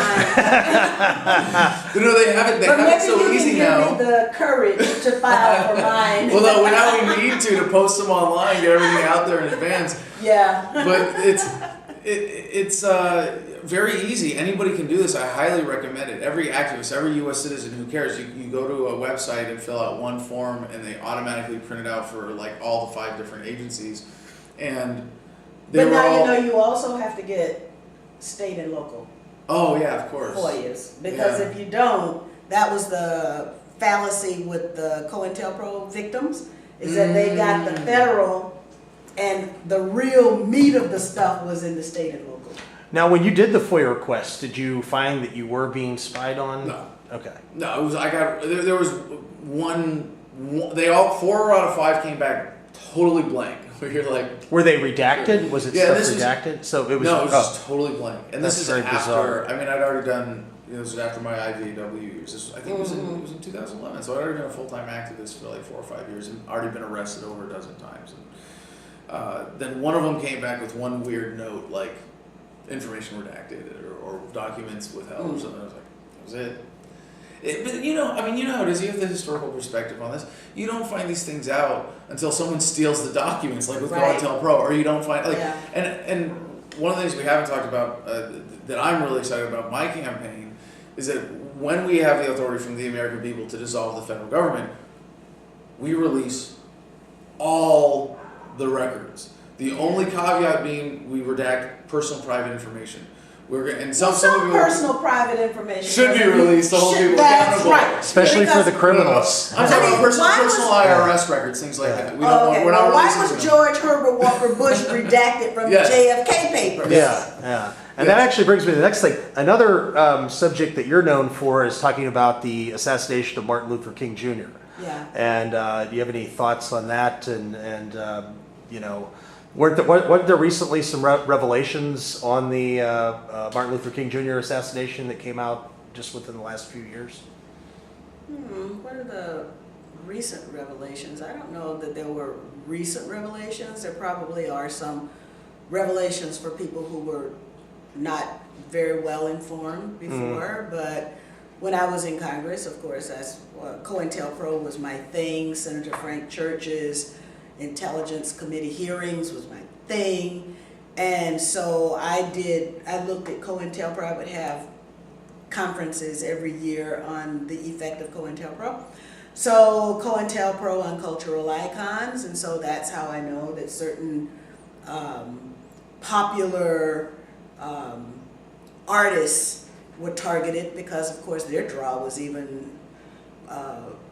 No, they have it. They But have it maybe so you easy can now. give me the courage to file for mine. Well, no, now we need to post them online, get everything out there in advance. Yeah. But it's very easy. Anybody can do this. I highly recommend it. Every activist, every U.S. citizen who cares, you go to a website and fill out one form, and they automatically print it out for like all the 5 different agencies. And they But were now all, you know you also have to get state and local oh yeah, of course. FOIAs. Because Yeah. if you don't, that was the fallacy with the COINTELPRO victims, is that they got the federal and the real meat of the stuff was in the state and local. Now, when you did the FOIA request, did you find that you were being spied on? No. Okay. No, it was there was one. They all 4 out of 5 came back totally blank. Where you're like, Were they redacted? Was it Yeah, stuff this was- redacted? So it was. no, it was oh. just totally blank. And That's this is very after. bizarre. I mean, I'd already done. You know, this was after my IVW years. I think it was in 2011. So I'd already been a full-time activist for like 4 or 5 years, and already been arrested over a dozen times. And then one of them came back with one weird note, like information redacted or documents withheld or something. I was like, that was it. But you know, I mean, you know how it is. You have the historical perspective on this. You don't find these things out until someone steals the documents, like with Right. COINTELPRO, or you don't find like. Yeah. And one of the things we haven't talked about that I'm really excited about my campaign is that when we have the authority from the American people to dissolve the federal government, we release all the records. The only caveat being we redact personal private information. And some Some people personal private information should be released to hold people That's accountable. right. Especially for Because- the criminals. I'm talking about personal why was- IRS records, things like that. We don't Oh, want, okay. we're not Well, why releasing was them. George Herbert Walker Bush redacted from Yeah. the JFK papers? Yeah, yeah. And that actually brings me to the next thing. Another subject that you're known for is talking about the assassination of Martin Luther King Jr. Yeah. And do you have any thoughts on that? And you know, weren't there recently some revelations on the Martin Luther King Jr. assassination that came out just within the last few years? What are the recent revelations? I don't know that there were recent revelations. There probably are some revelations for people who were not very well informed before, but when I was in Congress, of course, that's COINTELPRO was my thing. Senator Frank Church's Intelligence Committee hearings was my thing. And so I looked at COINTELPRO. I would have conferences every year on the effect of COINTELPRO. So COINTELPRO on cultural icons, and so that's how I know that certain popular artists were targeted because, of course, their draw was even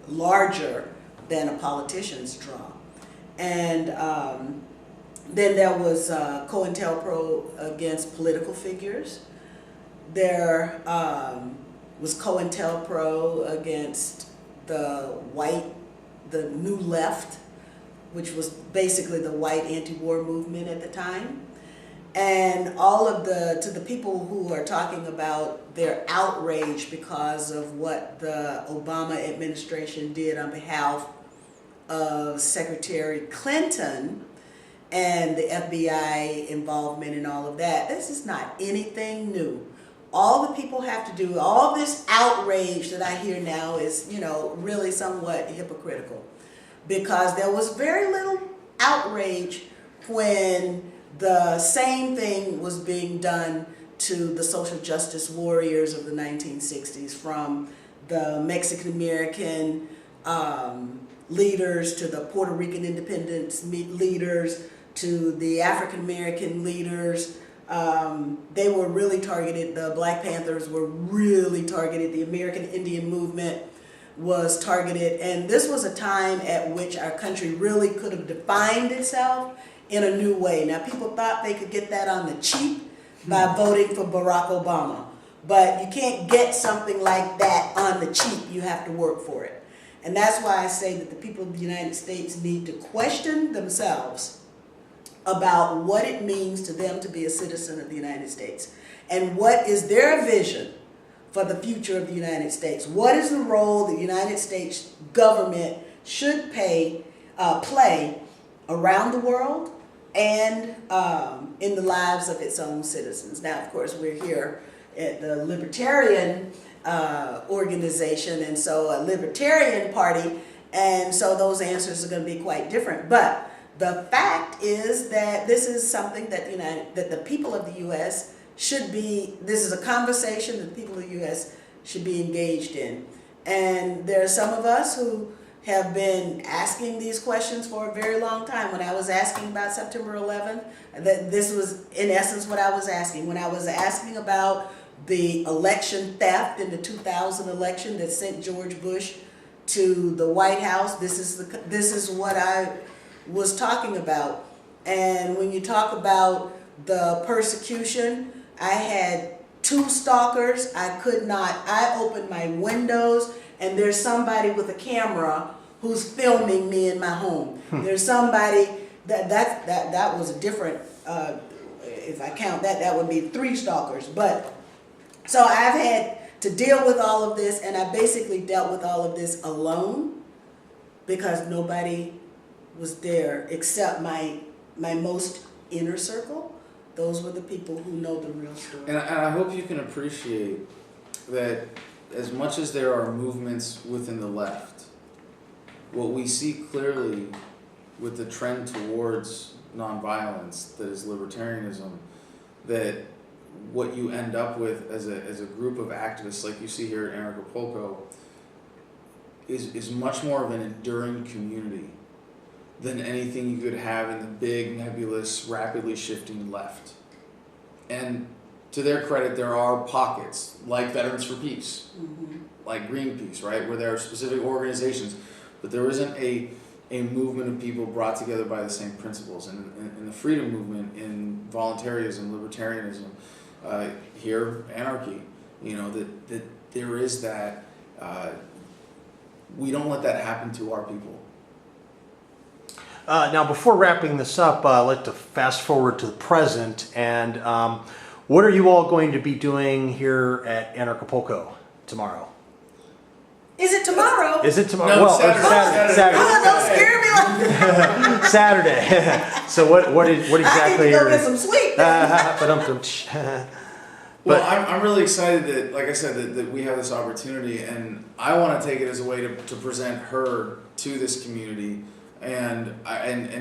larger than a politician's draw. And then there was COINTELPRO against political figures. There was COINTELPRO against the New Left, which was basically the white anti-war movement at the time. And to the people who are talking about their outrage because of what the Obama administration did on behalf of Secretary Clinton and the FBI involvement and all of that, this is not anything new. All the people have to do, all this outrage that I hear now is, really somewhat hypocritical, because there was very little outrage when the same thing was being done to the social justice warriors of the 1960s, from the Mexican American leaders to the Puerto Rican independence leaders to the African American leaders, They were really targeted. The Black Panthers were really targeted. The American Indian movement was targeted. And this was a time at which our country really could have defined itself in a new way. Now, people thought they could get that on the cheap by voting for Barack Obama. But you can't get something like that on the cheap. You have to work for it. And that's why I say that the people of the United States need to question themselves about what it means to them to be a citizen of the United States and what is their vision for the future of the United States. What is the role the United States government should play around the world and in the lives of its own citizens. Now, of course, we're here at the Libertarian organization, and so a Libertarian party, and so those answers are going to be quite different. But the fact is that this is something that the people of the U.S. should be. This is a conversation that the people of the U.S. should be engaged in, and there are some of us who have been asking these questions for a very long time. When I was asking about September 11th, this was in essence what I was asking. When I was asking about the election theft in the 2000 election that sent George Bush to the White House, this is what I was talking about. And when you talk about the persecution, I had 2 stalkers. I opened my windows and there's somebody with a camera who's filming me in my home. There's somebody that was a different, if I count that would be 3 stalkers. But so I've had to deal with all of this, and I basically dealt with all of this alone because nobody was there except my most inner circle. Those were the people who know the real story. And I hope you can appreciate that as much as there are movements within the left, what we see clearly with the trend towards nonviolence that is libertarianism, that what you end up with as a group of activists like you see here at Anarchapulco is much more of an enduring community than anything you could have in the big, nebulous, rapidly shifting left. And to their credit, there are pockets, like Veterans for Peace, like Greenpeace, right, where there are specific organizations, but there isn't a movement of people brought together by the same principles. And in the freedom movement, in voluntarism, libertarianism, here, anarchy, that there is that, we don't let that happen to our people. Now, before wrapping this up, I'd like to fast forward to the present. And what are you all going to be doing here at Anarchapulco tomorrow? Is it tomorrow? Is it tomorrow? No, well, Saturday. Oh, don't scare me like that. Saturday. So what exactly? I need to go get some sleep. Well, I'm really excited that, like I said, that we have this opportunity, and I want to take it as a way to present her to this community and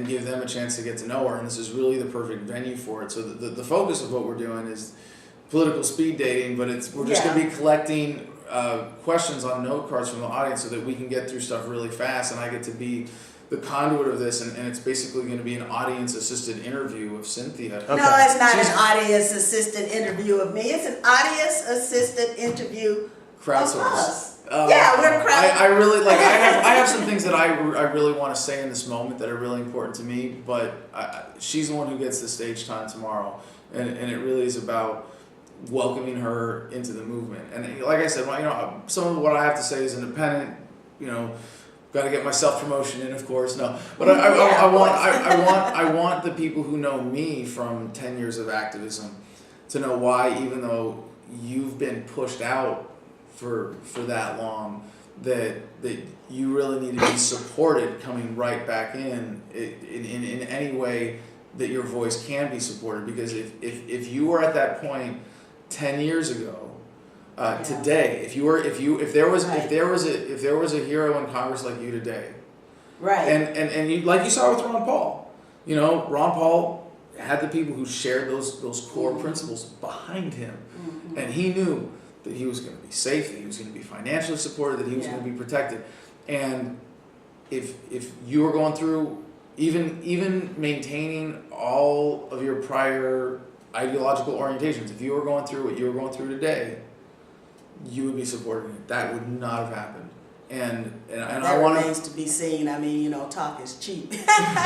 give them a chance to get to know her, and this is really the perfect venue for it. So the focus of what we're doing is political speed dating, but we're just going to be collecting questions on note cards from the audience so that we can get through stuff really fast, and I get to be the conduit of this, and it's basically going to be an audience-assisted interview of Cynthia. Okay. No, it's not an audience-assisted interview of me. It's an audience-assisted interview of us. Yeah, we're crowd. I really like. I have some things that I really want to say in this moment that are really important to me. But she's the one who gets the stage time tomorrow, and it really is about welcoming her into the movement. And like I said, some of what I have to say is independent. Got to get my self-promotion in, of course. No, but I want the people who know me from 10 years of activism to know why, even though you've been pushed out for that long, that you really need to be supported coming right back in any way that your voice can be supported. Because if you were at that point 10 years ago, today, if there was a hero in Congress like you today, Right. and you, like you saw with Ron Paul, Ron Paul had the people who shared those core principles behind him, and he knew that he was going to be safe, that he was going to be financially supported, that he was going to be protected, and if you were going through even maintaining all of your prior ideological orientations. If you were going through what you were going through today, you would be supporting it. That would not have happened. And That I want remains to be seen. I mean, you know, talk is cheap.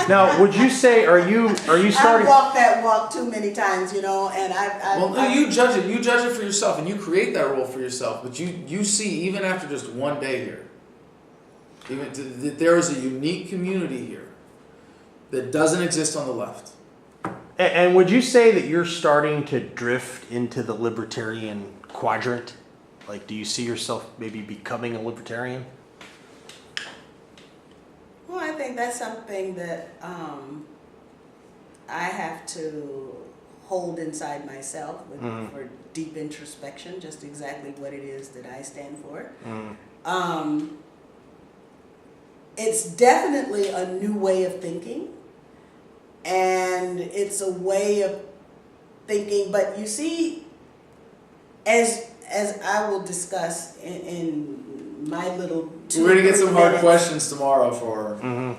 Now, would you say, are you I've starting? walked that walk too many times, you know, and you judge it. You judge it for yourself, and you create that role for yourself. But you see, even after just one day here, that there is a unique community here that doesn't exist on the left. And would you say that you're starting to drift into the libertarian quadrant? Like, do you see yourself maybe becoming a libertarian? Well, I think that's something that I have to hold inside myself for deep introspection, just exactly what it is that I stand for. It's definitely a new way of thinking, and it's a way of thinking, but you see, as I will discuss in my little We're gonna get some hard minutes, questions tomorrow for her.